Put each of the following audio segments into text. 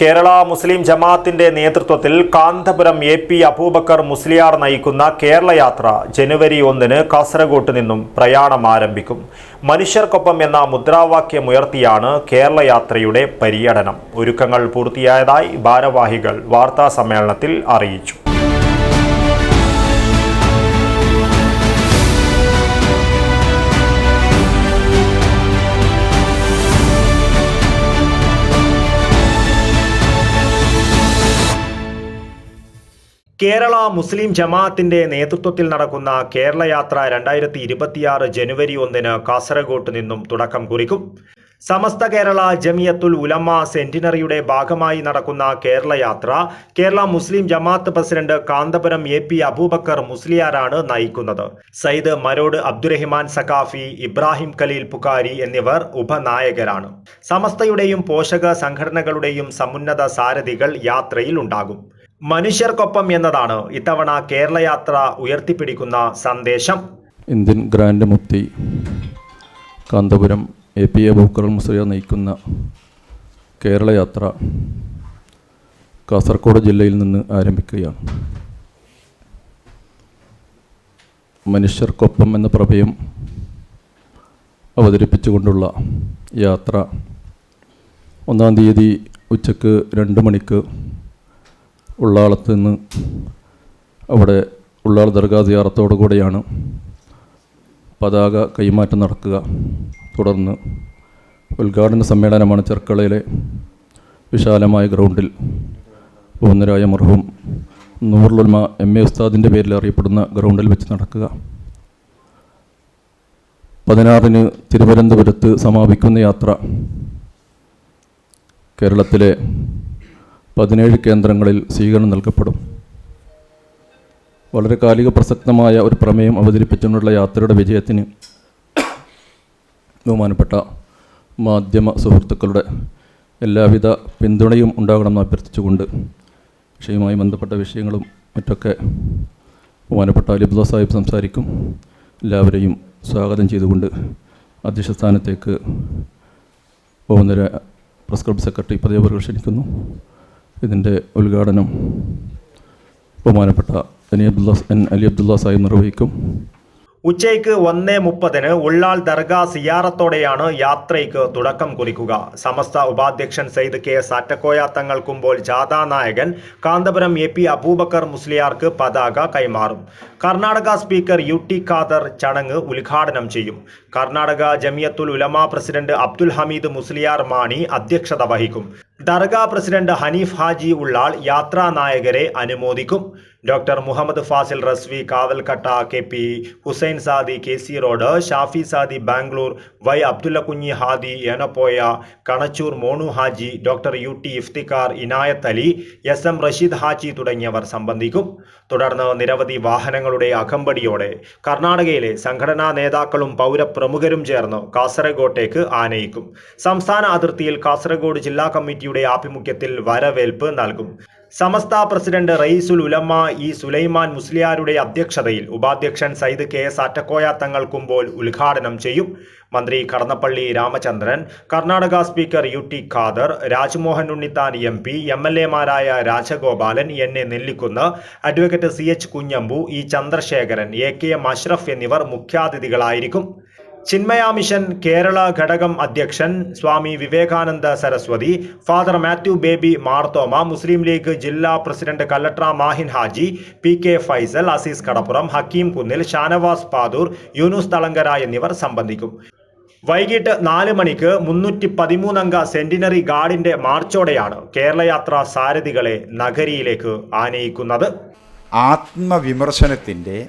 കേരള മുസ്ലിം ജമാഅത്തിന്റെ നേതൃത്വത്തിൽ കാന്തപുരം AP അബൂബക്കർ മുസ്ലിയാർ നയിക്കുന്ന കേരള യാത്ര ജനുവരി 1-ന് കാസർഗോട്ട് നിന്നും പ്രയാണം ആരംഭിക്കും. മനുഷ്യർക്കൊപ്പം എന്ന മുദ്രാവാക്യമുയർത്തിയാണ് കേരള യാത്രയുടെ പര്യടനം. ഒരുക്കങ്ങൾ പൂർത്തിയായതായി ഭാരവാഹികൾ വാർത്താ സമ്മേളനത്തിൽ അറിയിച്ചു. കേരള മുസ്ലിം ജമാഅത്തിന്റെ നേതൃത്വത്തിൽ നടക്കുന്ന കേരള യാത്ര 2026 ജനുവരി 1-ന് കാസർഗോട്ട് നിന്നും തുടക്കം കുറിക്കും. സമസ്ത കേരള ജമിയത്തുൽ ഉലമ സെന്റിനറിയുടെ ഭാഗമായി നടക്കുന്ന കേരള യാത്ര കേരള മുസ്ലിം ജമാഅത്ത് പ്രസിഡന്റ് കാന്തപുരം AP അബൂബക്കർ മുസ്ലിയാരാണ് നയിക്കുന്നത്. സയ്യിദ് മരോട് അബ്ദുറഹിമാൻ സഖാഫി, ഇബ്രാഹിം ഖലീൽ പുകാരി എന്നിവർ ഉപനായകരാണ്. സമസ്തയുടെയും പോഷക സംഘടനകളുടെയും സമുന്നത സാരഥികൾ യാത്രയിൽ ഉണ്ടാകും. മനുഷ്യർക്കൊപ്പം എന്നതാണ് ഇത്തവണ കേരള യാത്ര ഉയർത്തിപ്പിടിക്കുന്ന സന്ദേശം. Indian grand mufti Kanthapuram AP Aboobacker Musliyar നയിക്കുന്ന കേരള യാത്ര കാസർഗോഡ് ജില്ലയിൽ നിന്ന് ആരംഭിക്കുകയാണ്. മനുഷ്യർക്കൊപ്പം എന്ന പ്രമേയം അവതരിപ്പിച്ചുകൊണ്ടുള്ള യാത്ര 1-ാം തീയതി ഉച്ചക്ക് 2 മണിക്ക് ഉള്ളാളത്ത് നിന്ന് അവിടെ ഉള്ളാൾ ദർഗാ സിയാറത്തോടു കൂടെയാണ് പതാക കൈമാറ്റം നടക്കുക. തുടർന്ന് ഉദ്ഘാടന സമ്മേളനമാണ് ചെർക്കളയിലെ വിശാലമായ ഗ്രൗണ്ടിൽ ബഹുമാന്യരായ മർഹൂം നൂറുൽ ഉലമ MA ഉസ്താദിൻ്റെ പേരിൽ അറിയപ്പെടുന്ന ഗ്രൗണ്ടിൽ വെച്ച് നടക്കുക. 16-ന് തിരുവനന്തപുരത്ത് സമാപിക്കുന്ന യാത്ര കേരളത്തിലെ 17 കേന്ദ്രങ്ങളിൽ സ്വീകരണം നൽകപ്പെടും. വളരെ കാലിക പ്രസക്തമായ ഒരു പ്രമേയം അവതരിപ്പിച്ചുകൊണ്ടുള്ള യാത്രയുടെ വിജയത്തിന് ബഹുമാനപ്പെട്ട മാധ്യമ സുഹൃത്തുക്കളുടെ എല്ലാവിധ പിന്തുണയും ഉണ്ടാകണമെന്ന് അഭ്യർത്ഥിച്ചുകൊണ്ട് വിഷയവുമായി ബന്ധപ്പെട്ട വിഷയങ്ങളും മറ്റൊക്കെ ബഹുമാനപ്പെട്ട അലി അബ്ദുള്ള സാഹിബ് സംസാരിക്കും. എല്ലാവരെയും സ്വാഗതം ചെയ്തുകൊണ്ട് അധ്യക്ഷ സ്ഥാനത്തേക്ക് ബഹുമാന്യ പ്രസ് ക്ലബ് സെക്രട്ടറി പദവികൾ ക്ഷണിക്കുന്നു. ഇതിൻ്റെ ഉദ്ഘാടനം ബഹുമാനപ്പെട്ട അലി അബ്ദുള്ള സാഹിബ് നിർവഹിക്കും. ഉച്ചയ്ക്ക് 1:30-ന് ഉള്ളാൾ ദർഗാ സിയാറത്തോടെയാണ് യാത്രയ്ക്ക് തുടക്കം കുറിക്കുക. സമസ്ത ഉപാധ്യക്ഷൻ സയ്യിദ് KS ആറ്റക്കോയ തങ്ങൾ കുമ്പോൾ ജാഥാ നായകൻ കാന്തപുരം AP അബൂബക്കർ മുസ്ലിയാർക്ക് പതാക കൈമാറും. കർണാടക സ്പീക്കർ UT ഖാദർ ചടങ്ങ് ഉദ്ഘാടനം ചെയ്യും. കർണാടക ജമിയത്തുൽ ഉലമ പ്രസിഡന്റ് അബ്ദുൽ ഹമീദ് മുസ്ലിയാർ മാണി അധ്യക്ഷത വഹിക്കും. ദർഗാ പ്രസിഡന്റ് ഹനീഫ് ഹാജി ഉള്ളാൾ യാത്രാ നായകരെ അനുമോദിക്കും. Doctor Muhammad Fazil Rizvi Kavalkatta, KP Hussain Saadi KC road, Shafi Saadi Bangalore, Y Abdulla Kunhi Hadi Yenepoya, Kanachur Monu Haji, doctor UT Iftikhar, Inayat Ali, SM Rasheed Haji തുടങ്ങിയവർ സംബന്ധിക്കും. തുടർന്ന് നിരവധി വാഹനങ്ങളുടെ അകമ്പടിയോടെ കർണാടകയിലെ സംഘടനാ നേതാക്കളും പൗരപ്രമുഖരും ചേർന്ന് കാസർഗോട്ടേക്ക് ആനയിക്കും. സംസ്ഥാന അതിർത്തിയിൽ കാസർഗോഡ് ജില്ലാ കമ്മിറ്റിയുടെ ആഭിമുഖ്യത്തിൽ വരവേൽപ്പ് നൽകും. സമസ്ത പ്രസിഡന്റ് റയീസുൽ ഉലമ സുലൈമാൻ മുസ്ലിയാരുടെ അധ്യക്ഷതയിൽ ഉപാധ്യക്ഷൻ സയ്യിദ് KS ആറ്റക്കോയ തങ്ങൾ കുമ്പോൾ ഉദ്ഘാടനം ചെയ്യും. മന്ത്രി Kadannappally Ramachandran, Karnataka speaker UT Khader, Rajmohan Unnithan MP, MLA-മാരായ Rajagopalan, NA Nellikunnu, advocate CH Kunhambu, Chandrasekharan, AKM Ashraf എന്നിവർ മുഖ്യാതിഥികളായിരിക്കും. ചിന്മയ മിഷൻ കേരള ഘടകം അധ്യക്ഷൻ സ്വാമി വിവേകാനന്ദ സരസ്വതി, ഫാദർ മാത്യു ബേബി മാർത്തോമ, മുസ്ലിം ലീഗ് ജില്ലാ പ്രസിഡന്റ് കല്ലട്ര മാഹിൻ ഹാജി, PK ഫൈസൽ, അസീസ് കടപ്പുറം, ഹക്കീം കുന്നിൽ, ഷാനവാസ് പാദൂർ, യൂനുസ് തളങ്കര എന്നിവർ സംബന്ധിക്കും. വൈകിട്ട് 4 മണിക്ക് 313-അംഗ സെന്റിനറി ഗാർഡിന്റെ മാർച്ചോടെയാണ് കേരള യാത്ര സാരഥികളെ നഗരിയിലേക്ക് ആനയിക്കുന്നത്. ആത്മവിമർശനത്തിൻ്റെ,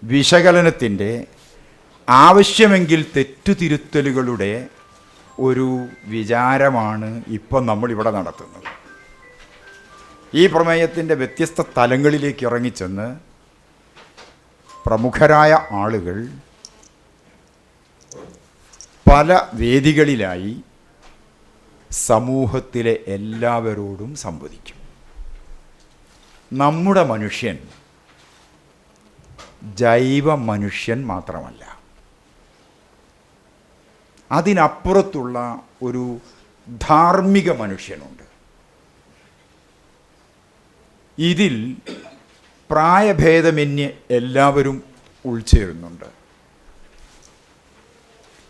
വിശകലനത്തിൻ്റെ, ആവശ്യമെങ്കിൽ തെറ്റുതിരുത്തലുകളുടെ ഒരു വിചാരമാണ് ഇപ്പം നമ്മളിവിടെ നടത്തുന്നത്. ഈ പ്രമേയത്തിൻ്റെ വ്യത്യസ്ത തലങ്ങളിലേക്ക് ഇറങ്ങിച്ചെന്ന് പ്രമുഖരായ ആളുകൾ പല വേദികളിലായി സമൂഹത്തിലെ എല്ലാവരോടും സംവദിക്കും. നമ്മുടെ മനുഷ്യൻ ജൈവ മനുഷ്യൻ മാത്രമല്ല, അതിനപ്പുറത്തുള്ള ഒരു ധാർമ്മിക മനുഷ്യനുണ്ട്. ഇതിൽ പ്രായഭേദമന്യേ എല്ലാവരും ഉൾച്ചേരുന്നുണ്ട്.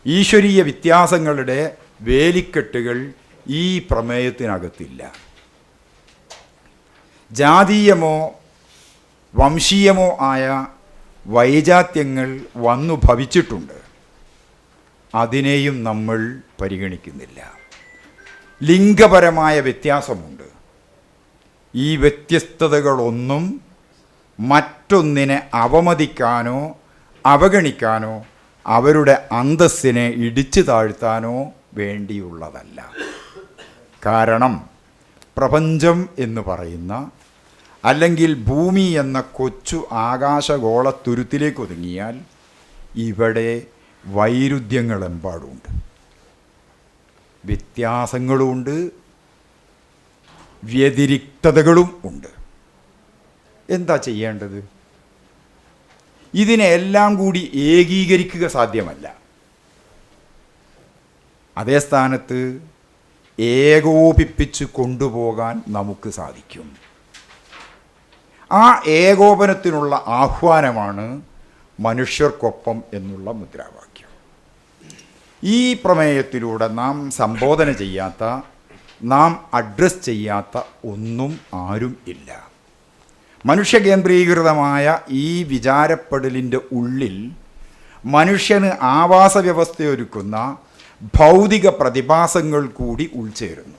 ഈശ്വരീയ വ്യത്യാസങ്ങളുടെ വേലിക്കെട്ടുകൾ ഈ പ്രമേയത്തിനകത്തില്ല. ജാതീയമോ വംശീയമോ ആയ വൈജാത്യങ്ങൾ വന്നു ഭവിച്ചിട്ടുണ്ട്. അതിനെയും നമ്മൾ പരിഗണിക്കുന്നില്ല. ലിംഗപരമായ വ്യത്യാസമുണ്ട്. ഈ വ്യത്യസ്തതകളൊന്നും മറ്റൊന്നിനെ അവമതിക്കാനോ അവഗണിക്കാനോ അവരുടെ അന്തസ്സിനെ ഇടിച്ചു താഴ്ത്താനോ വേണ്ടിയുള്ളതല്ല. കാരണം പ്രപഞ്ചം എന്ന് പറയുന്ന, അല്ലെങ്കിൽ ഭൂമി എന്ന കൊച്ചു ആകാശഗോളത്തുരുത്തിലേക്ക് ഒതുങ്ങിയാൽ ഇവിടെ വൈരുദ്ധ്യങ്ങളെമ്പാടുമുണ്ട്, വ്യത്യാസങ്ങളുമുണ്ട്, വ്യതിരിക്തതകളും ഉണ്ട്. എന്താ ചെയ്യേണ്ടത്? ഇതിനെല്ലാം കൂടി ഏകീകരിക്കുക സാധ്യമല്ല. അതേ സ്ഥാനത്ത് ഏകോപിപ്പിച്ച് കൊണ്ടുപോകാൻ നമുക്ക് സാധിക്കും. ആ ഏകോപനത്തിനുള്ള ആഹ്വാനമാണ് മനുഷ്യർക്കൊപ്പം എന്നുള്ള മുദ്രാവാക്യം. ഈ പ്രമേയത്തിലൂടെ നാം സംബോധന ചെയ്യാത്ത, നാം അഡ്രസ് ചെയ്യാത്ത ഒന്നും ആരും ഇല്ല. മനുഷ്യകേന്ദ്രീകൃതമായ ഈ വിചാരപ്പെടലിൻ്റെ ഉള്ളിൽ മനുഷ്യന് ആവാസ വ്യവസ്ഥയൊരുക്കുന്ന ഭൗതിക പ്രതിഭാസങ്ങൾ കൂടി ഉൾച്ചേരുന്നുണ്ട്.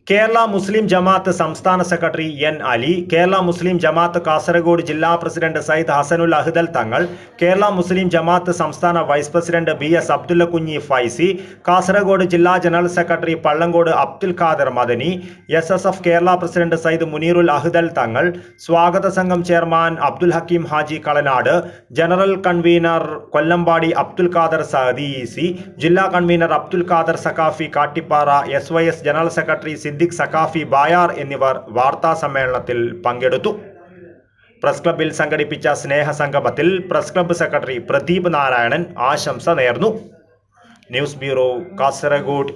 കേരള മുസ്ലിം ജമാഅത്ത് സംസ്ഥാന സെക്രട്ടറി എൻ അലി, കേരള മുസ്ലിം ജമാഅത്ത് കാസർഗോഡ് ജില്ലാ പ്രസിഡന്റ് സയ്യിദ് ഹസനുൽ അഹ്ദൽ തങ്ങൾ, കേരള മുസ്ലിം ജമാഅത്ത് സംസ്ഥാന വൈസ് പ്രസിഡന്റ് BS അബ്ദുല്ല കുഞ്ഞി ഫൈസി, കാസർഗോഡ് ജില്ലാ general secretary Pallangod Abdul Khader Madani, SSF Kerala president Sayyid Muneerul Ahdal Thangal, സ്വാഗത സംഘം chairman Abdul Hakeem Haji Kalanad, general convener Kollampady Abdul Khader Sadisi, ജില്ലാ convener Abdul Khader Saqafi Kattippara, SYS general secretary Siddique Saqafi Bayar എന്നിവർ വാർത്താ സമ്മേളനത്തിൽ പങ്കെടുത്തു. പ്രസ് ക്ലബ്ബിൽ സംഘടിപ്പിച്ച സ്നേഹ സംഗമത്തിൽ press club secretary Pradeep Narayanan ആശംസ നേർന്നു. News bureau, Kasaragod.